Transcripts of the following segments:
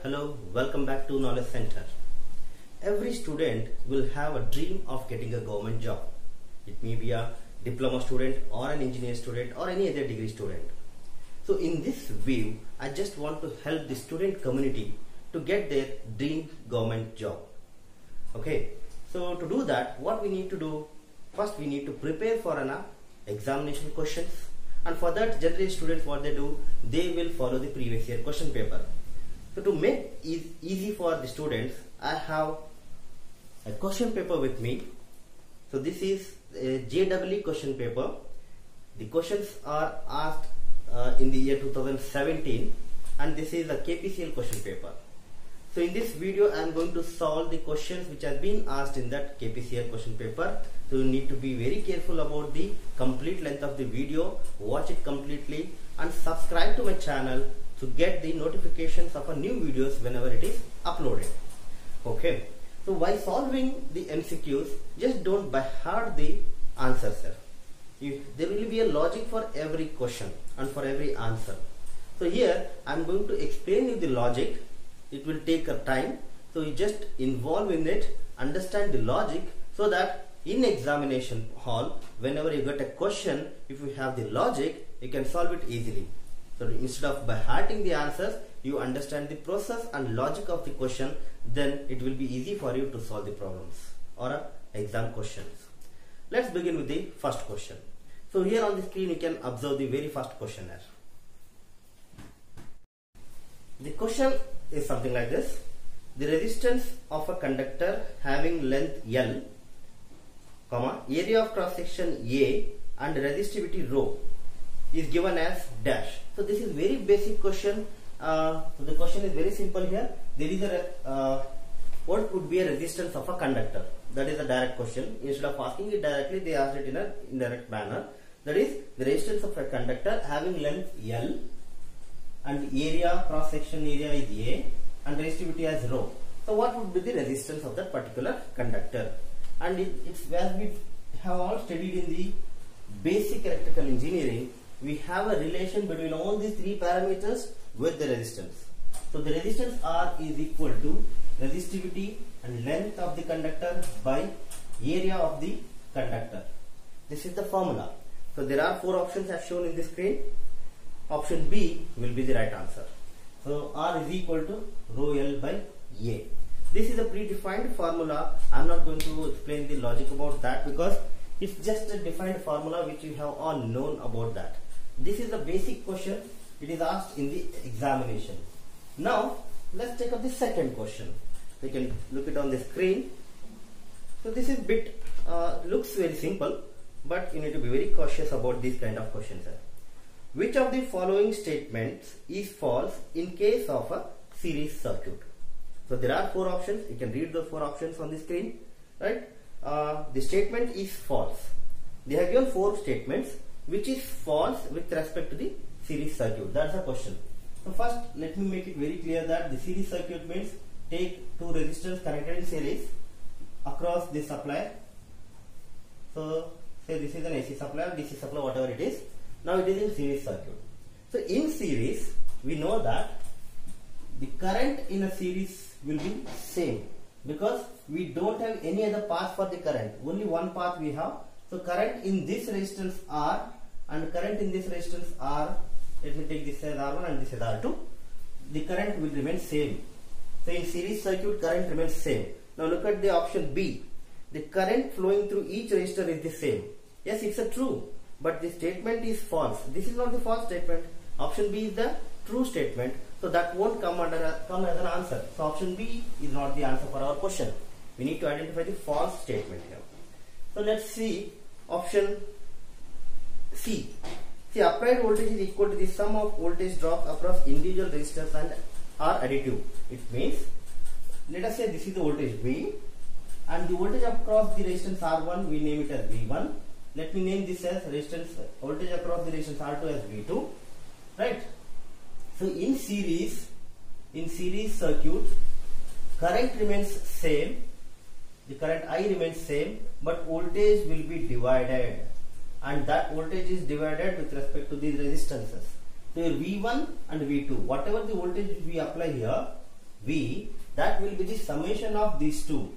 Hello, welcome back to Knowledge Center. Every student will have a dream of getting a government job. It may be a diploma student or an engineer student or any other degree student. So in this view, I just want to help the student community to get their dream government job. Okay, so to do that, what we need to do, first we need to prepare for an examination questions, and for that generally students what they do, they will follow the previous year question paper. So to make it easy for the students, I have a question paper with me. So this is a JEE question paper. The questions are asked in the year 2017, and this is a KPCL question paper. So in this video I am going to solve the questions which have been asked in that KPCL question paper. So you need to be very careful about the complete length of the video, watch it completely and subscribe to my channel to get the notifications of a new videos whenever it is uploaded. Okay, so while solving the MCQs, just don't by heart the answers. There will be a logic for every question and for every answer. So here I am going to explain you the logic. It will take a time, so you just involve in it, understand the logic, so that in examination hall, whenever you get a question, if you have the logic, you can solve it easily. So instead of by hearting the answers, you understand the process and logic of the question, then it will be easy for you to solve the problems or exam questions. Let's begin with the first question. So here on the screen you can observe the very first questionnaire. The question is something like this. The resistance of a conductor having length L, area of cross section A and resistivity rho is given as dash. So this is very basic question. So the question is very simple here. There is a what would be a resistance of a conductor? That is a direct question. Instead of asking it directly, they asked it in an indirect manner. That is the resistance of a conductor having length L and area, cross section area is A and resistivity as rho. So what would be the resistance of that particular conductor? And it's as we have all studied in the basic electrical engineering, we have a relation between all these three parameters with the resistance. So the resistance R is equal to resistivity and length of the conductor by area of the conductor. This is the formula. So there are four options as shown in the screen. Option B will be the right answer. So R is equal to rho L by A. This is a predefined formula. I am not going to explain the logic about that because it's just a defined formula which you have all known about that. This is a basic question. It is asked in the examination. Now let's take up the second question. You can look it on the screen. So this is bit looks very simple, but you need to be very cautious about these kind of questions. Which of the following statements is false in case of a series circuit? So there are four options. You can read the four options on the screen, right? The statement is false. They have given four statements. Which is false with respect to the series circuit? That's the question. So first, let me make it very clear that the series circuit means take two resistors connected in series across the supply. So say this is an AC supply or DC supply, whatever it is. Now it is in series circuit. So in series, we know that the current in a series will be same because we don't have any other path for the current. Only one path we have. So current in this resistance R and current in this resistance R, let me take this as R1 and this as R2, the current will remain same. So in series circuit current remains same. Now look at the option B. The current flowing through each resistor is the same. Yes, it's a true, but the statement is false. This is not the false statement. Option B is the true statement. So that won't come as an answer. So option B is not the answer for our question. We need to identify the false statement here. So let's see option C. See, applied voltage is equal to the sum of voltage drops across individual resistors and are additive. It means, let us say this is the voltage V and the voltage across the resistance R1 we name it as V1. Let me name this as resistance voltage across the resistance R2 as V2, right? So in series circuit, current remains same, the current I remains same, but voltage will be divided, and that voltage is divided with respect to these resistances. So here V1 and V2, whatever the voltage we apply here, V, that will be the summation of these two,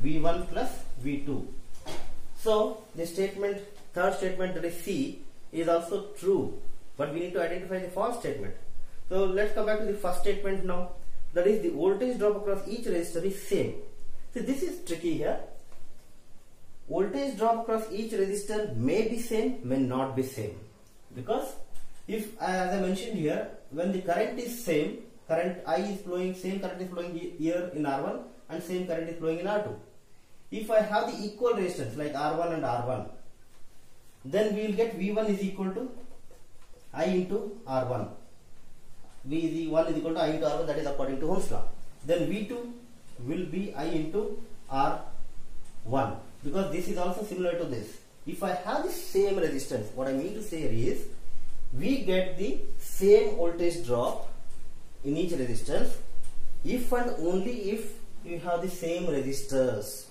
V1 plus V2. So the statement, third statement, that is C, is also true, but we need to identify the false statement. So let's come back to the first statement now. That is, the voltage drop across each resistor is same. See, this is tricky here. Voltage drop across each resistor may be same, may not be same. Because if, as I mentioned here, when the current is same, current I is flowing, same current is flowing here in R1 and same current is flowing in R2. If I have the equal resistance like R1 and R1, then we will get V1 is equal to I into R1. V1 is equal to I into R1, that is according to Ohm's law. Then V2 will be I into R1, because this is also similar to this. If I have the same resistance, what I mean to say here is, we get the same voltage drop in each resistance if and only if you have the same resistors.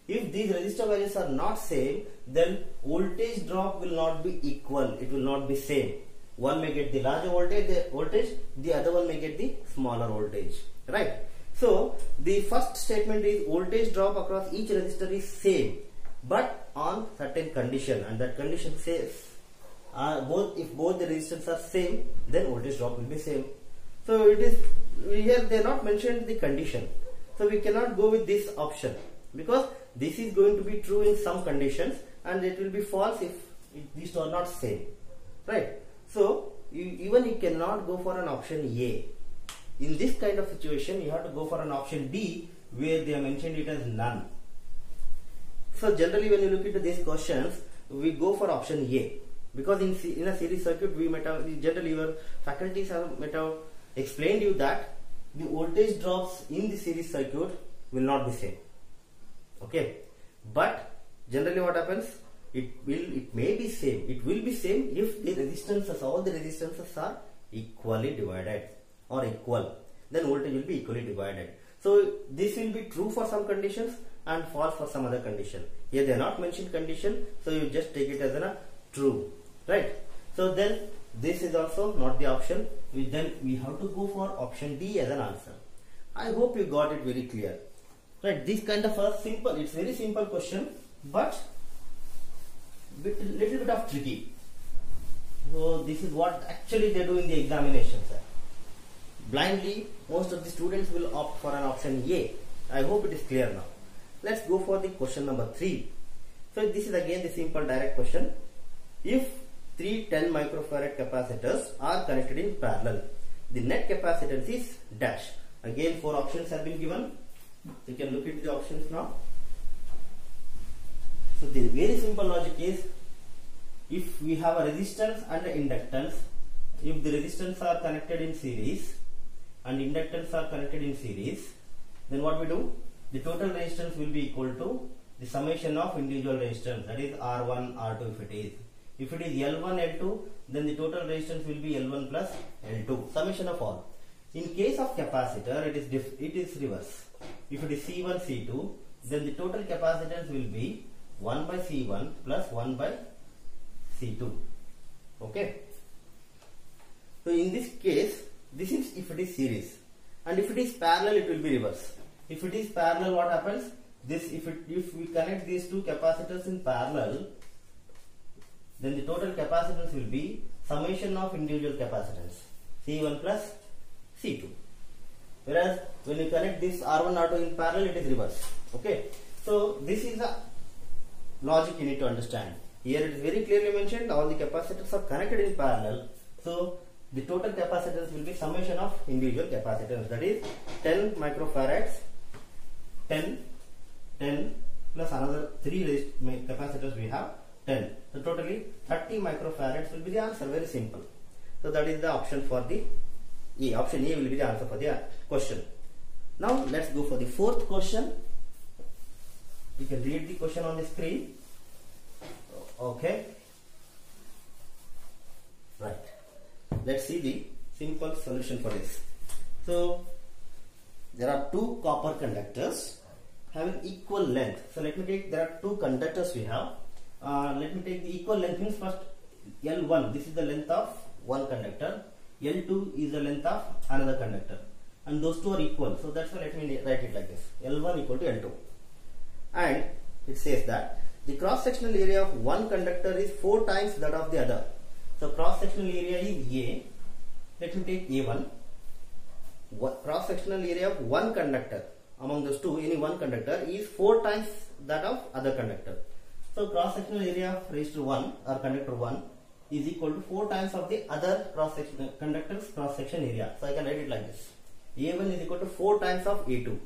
If these resistor values are not same, then voltage drop will not be equal, it will not be same. One may get the larger voltage, the other one may get the smaller voltage, right? So the first statement is voltage drop across each resistor is same, but on certain condition, and that condition says if both the resistors are same, then voltage drop will be same. So it is here they are not mentioned the condition, so we cannot go with this option, because this is going to be true in some conditions and it will be false if these two are not same, right? So even you cannot go for an option A. In this kind of situation, you have to go for an option D, where they have mentioned it as none. So generally, when you look into these questions, we go for option A, because in a series circuit, we might have, generally your faculties might have explained you that the voltage drops in the series circuit will not be same. Okay, but generally what happens? It may be same. It will be same if the resistances, all the resistances are equally divided or equal. Then voltage will be equally divided. So this will be true for some conditions and false for some other condition. Here they are not mentioned condition, so you just take it as a true, right? So then this is also not the option. Then we have to go for option D as an answer. I hope you got it very clear, right? This kind of a simple, it's very simple question, but little bit of tricky. So this is what actually they do in the examinations. Blindly, most of the students will opt for an option A. I hope it is clear now. Let's go for the question number 3. So this is again the simple direct question. If 3 10 microfarad capacitors are connected in parallel, the net capacitance is dash. Again 4 options have been given. You can look at the options now. So the very simple logic is, if we have a resistance and an inductance, if the resistance are connected in series and inductance are connected in series, then what we do? The total resistance will be equal to the summation of individual resistance, that is R1, R2 if it is. If it is L1, L2, then the total resistance will be L1 plus L2, summation of all. In case of capacitor, it is reverse. If it is C1, C2, then the total capacitance will be 1 by C1 plus 1 by C2. Okay. So in this case, this is if it is series, and if it is parallel, it will be reverse. If it is parallel, what happens? If we connect these two capacitors in parallel, then the total capacitance will be summation of individual capacitance, C1 plus C2. Whereas when you connect this R1, R2 in parallel, it is reverse. Okay. So this is the logic you need to understand. Here it is very clearly mentioned, all the capacitors are connected in parallel. So the total capacitance will be summation of individual capacitance, that is 10 microfarads, 10 plus another 3 capacitors we have 10. So totally 30 microfarads will be the answer. Very simple. So that is the option for the A. Option A will be the answer for the question. Now let's go for the fourth question. You can read the question on the screen. Okay. Right. Let's see the simple solution for this. So there are 2 copper conductors having equal length. So let me take, there are 2 conductors we have. Let me take the equal length. Means first L1, this is the length of one conductor. L2 is the length of another conductor. and those two are equal. So that's why let me write it like this: L1 equal to L2. And it says that the cross-sectional area of one conductor is 4 times that of the other. So cross-sectional area is A. Let me take A1. Cross-sectional area of one conductor among those two, any one conductor, is 4 times that of other conductor. So cross-sectional area of resistor 1 or conductor 1 is equal to 4 times of the other cross-section conductor's cross-section area. So I can write it like this: A1 is equal to 4 times of A2.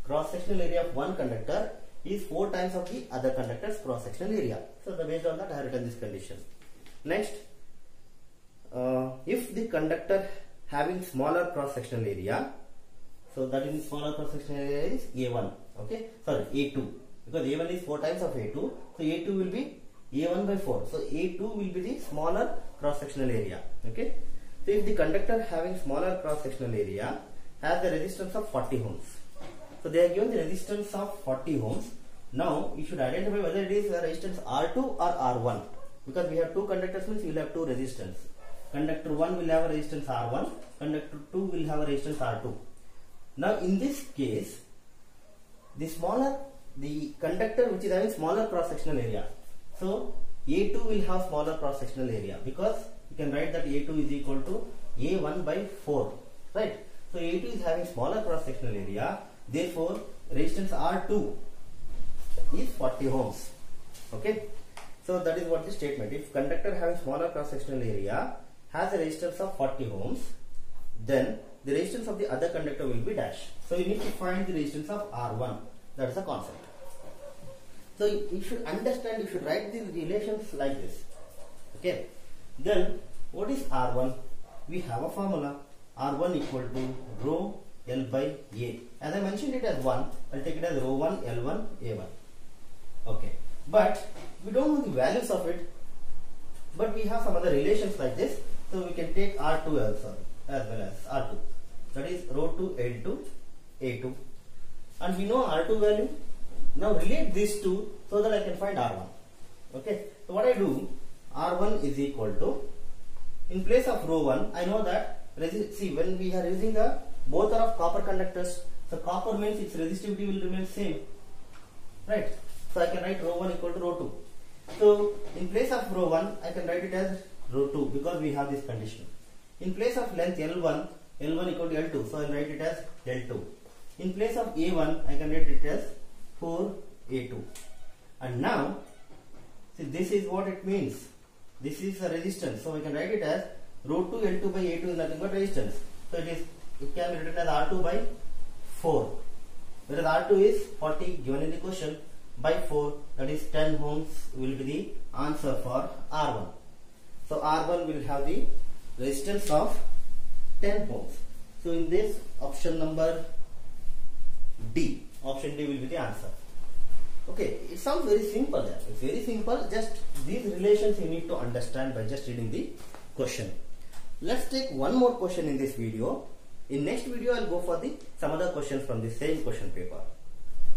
Cross-sectional area of one conductor is 4 times of the other conductor's cross-sectional area. So based on that I have written this condition. Next, if the conductor having smaller cross-sectional area, so that is smaller cross-sectional area is A1, okay, sorry, A2, because A1 is 4 times of A2, so A2 will be A1 by 4, so A2 will be the smaller cross-sectional area, okay. So if the conductor having smaller cross-sectional area has the resistance of 40 ohms, so they are given the resistance of 40 ohms. Now you should identify whether it is a resistance R2 or R1, because we have two conductors, means we will have two resistance. Conductor 1 will have a resistance R1, conductor 2 will have a resistance R2. Now in this case, the conductor which is having smaller cross-sectional area, so A2 will have smaller cross-sectional area, because you can write that A2 is equal to A1 by 4, right? So A2 is having smaller cross-sectional area, therefore resistance R2 is 40 ohms, okay. So that is what the statement: if conductor having smaller cross-sectional area has a resistance of 40 ohms, then the resistance of the other conductor will be dash. So you need to find the resistance of R1. That is the concept. So you should understand, you should write the relations like this, okay. Then what is R1? We have a formula: R1 equal to rho L by A. As I mentioned it as 1, I'll take it as rho 1 L1 A1, okay. But we don't know the values of it, but we have some other relations like this. So we can take R2 also as well as R2, that is rho 2 L2 A2, and we know R2 value. Now relate these two so that I can find R1, okay. So what I do, R1 is equal to, in place of rho 1, I know that, see, when we are using both are of copper conductors, so copper means its resistivity will remain same, right? So I can write rho 1 equal to rho 2. So in place of rho 1, I can write it as rho 2, because we have this condition. In place of length L1, L1 equal to L2, so I will write it as L2. In place of A1, I can write it as 4A2. And now, see, this is what it means. This is a resistance, so I can write it as rho 2 L2 by A2 is nothing but resistance. So it can be written as R2 by 4, whereas R2 is 40 given in the question by 4, that is 10 ohms will be the answer for R1. So R1 will have the resistance of 10 ohms. So in this, option number D, option D will be the answer. Okay, it sounds very simple there. It's very simple, just these relations you need to understand by just reading the question. Let's take one more question in this video. In next video, I'll go for some other questions from the same question paper.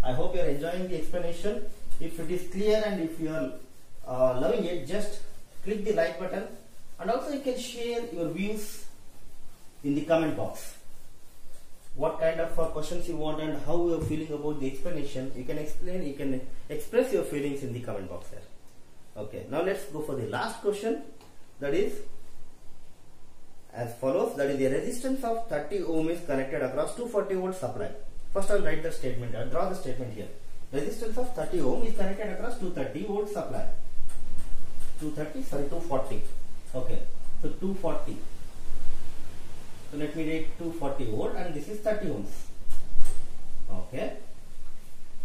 I hope you are enjoying the explanation. If it is clear and if you are loving it, just click the like button, and also you can share your views in the comment box. What kind of questions you want and how you are feeling about the explanation, you can explain, you can express your feelings in the comment box there. Okay, now let's go for the last question, that is as follows, that is the resistance of 30 ohm is connected across 240 volt supply. First I will write the statement, I will draw the statement here. Resistance of 30 ohm is connected across 230 volt supply. 240. Okay, so 240. So let me write 240 volt and this is 30 ohms. Okay,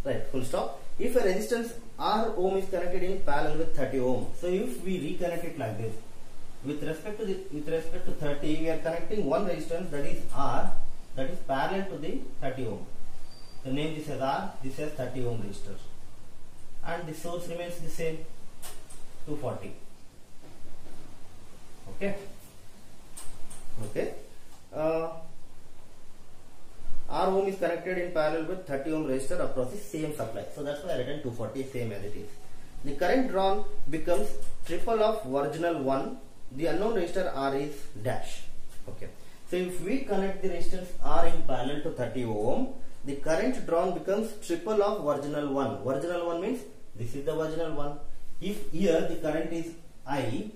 right, full stop. If a resistance R ohm is connected in parallel with 30 ohm, so if we reconnect it like this, with respect to 30, we are connecting one resistance, that is R, that is parallel to the 30 ohm. So name this as R, this as 30 ohm resistor, and the source remains the same, 240. Okay. Okay. R ohm is connected in parallel with 30 ohm resistor across the same supply. So that's why I written 240 same as it is. The current drawn becomes triple of original 1. The unknown resistor R is dash. Okay. So if we connect the resistance R in parallel to 30 ohm, the current drawn becomes triple of original one. Original one means this is the original one. If here the current is I,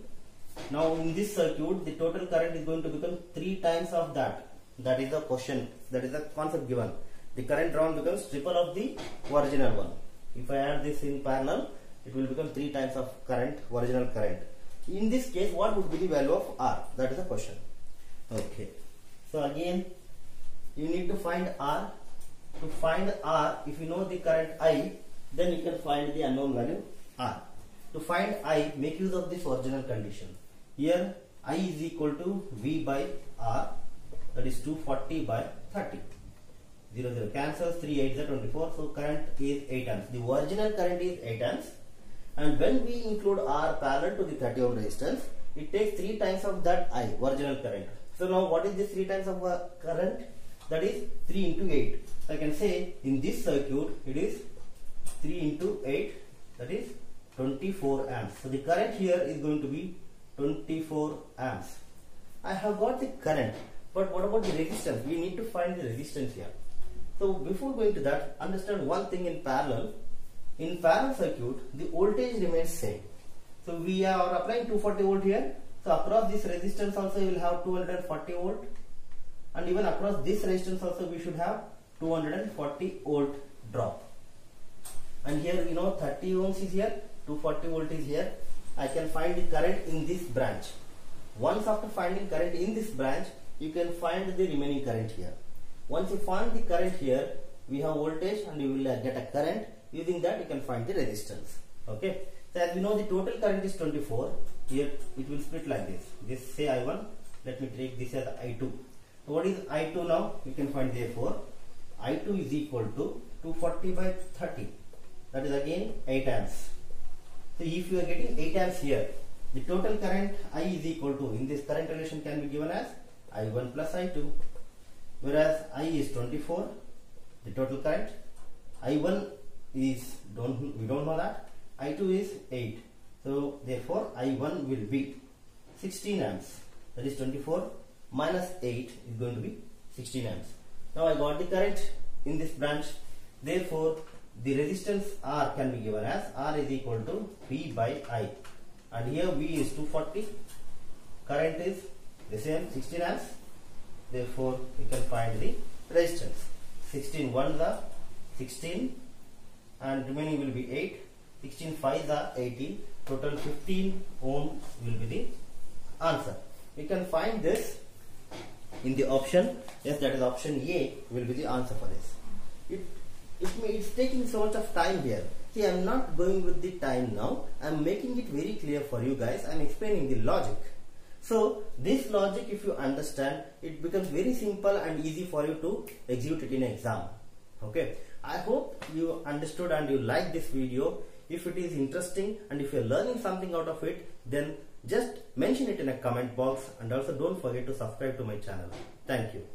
now in this circuit the total current is going to become 3 times of that. That is the question, that is the concept given. The current drawn becomes triple of the original one. If I add this in parallel, it will become 3 times of current, original current. In this case, what would be the value of R? That is the question. Okay. So again, you need to find R. To find R, if you know the current I, then you can find the unknown value R. To find I, make use of this original condition. Here, I is equal to V by R, that is 240 by 30. 0, 0 cancels, 3 8 is 24, so current is 8 amps. The original current is 8 amps, and when we include R parallel to the 30 ohm resistance, it takes 3 times of that I, original current. So now what is this 3 times of current? That is 3 into 8. I can say in this circuit it is 3 into 8, that is 24 amps. So the current here is going to be 24 amps. I have got the current, but what about the resistance? We need to find the resistance here. So before going to that, understand one thing in parallel. In parallel circuit, the voltage remains same. So we are applying 240 volt here. So across this resistance also we will have 240 volt, and even across this resistance also we should have 240 volt drop. And here 30 ohms is here, 240 volt is here. I can find the current in this branch. Once after finding current in this branch, you can find the remaining current here. Once you find the current here, we have voltage and you will get a current. Using that you can find the resistance. Okay. So as we know the total current is 24. Here it will split like this. This say I1. Let me take this as I2. So what is I2 now? You can find therefore I2 is equal to 240 by 30. That is again 8 amps. So if you are getting 8 amps here, the total current I is equal to, in this current relation can be given as I1 plus I2. Whereas I is 24, the total current. I1 is, we don't know that. I2 is 8. So therefore I1 will be 16 amps. That is 24 minus 8 is going to be 16 amps. Now I got the current in this branch. Therefore the resistance R can be given as R is equal to V by I. And here V is 240. Current is the same, 16 amps. Therefore you can find the resistance. 16 ones are 16 and remaining will be 8. 16 5s are 18. Total 15 ohm will be the answer. You can find this in the option. Yes, that is option A will be the answer for this. It's taking so much of time here. See, I am not going with the time now. I am making it very clear for you guys. I am explaining the logic. So this logic, if you understand, it becomes very simple and easy for you to execute it in an exam. Okay. I hope you understood and you like this video. If it is interesting and if you are learning something out of it, then just mention it in a comment box, and also don't forget to subscribe to my channel. Thank you.